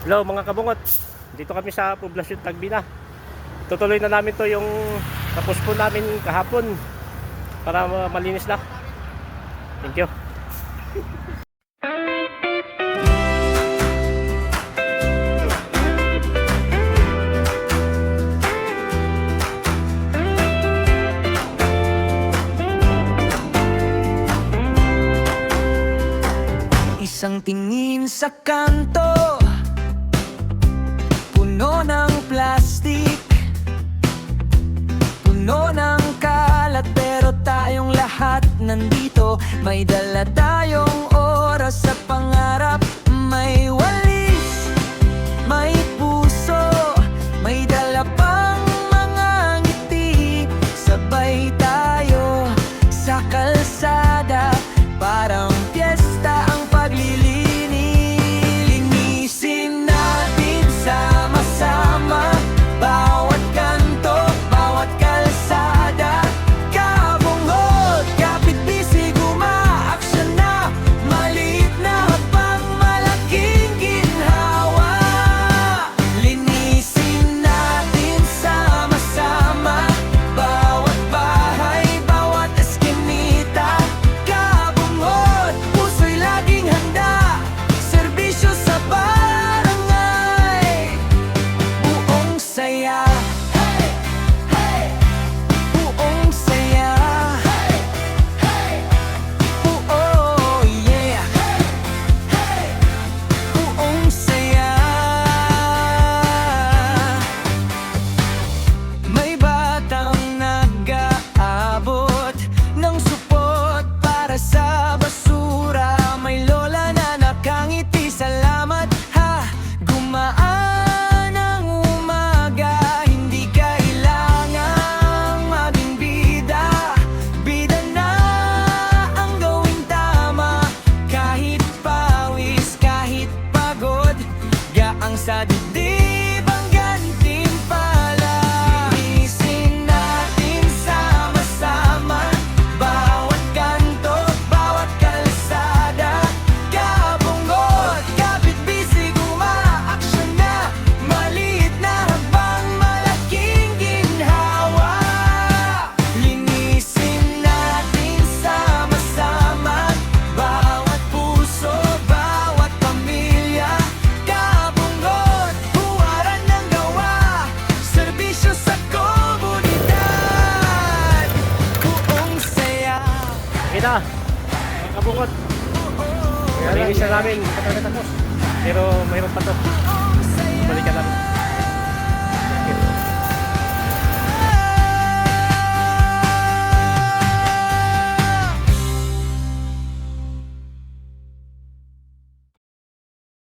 Hello mga kabungot, dito kami sa Poblasyon Tagbina. Tutuloy na namin to yung tapos po namin kahapon para malinis na. Thank you. Isang tingin sa kanto, puno ng plastic, puno ng kalat, pero tayong lahat nandito. May dala tayong oras sa pangarap. May walis, may puso, may dala pang mga ngiti. Sabay tayo sa kalsada, parang piyesta ang paglilinis. Linisin natin sama-sama bawat kanto, bawat kalsada. Kabungot, kapit-bisig, umaaksyon na. Maliit na habang malaking ginhawa. Linisin natin sama-sama bawat bahay, bawat eskinita. Kabungot, puso'y laging handa, serbisyo sa barangay. Buong saya, hey, hey. Buong saya, hey, hey. Oh yeah, hey, hey. Buong saya. May batang nag-aabot ng supot para sa basura. May lola na nakangiti, salamat ha. Gumaan ang umaga, hindi kailangang maging bida. Bida na ang gawing tama, kahit pawis, kahit pagod. Gaang sa dibdib ang gantimpala. Linisin natin sama-sama bawat kanto, bawat kalsada. Kabungot, kapit-bisig, umaaksyon na. Maliit na habang malaking ginhawa. Linisin natin sama-sama bawat puso, bawat pamilya. Kabungot, huwaran ng gawa, serbisyo sa komunidad. Buong saya. Kita, mga kabungot, malinis na namin. Tapos, pero mayroon pa to. Buong saya.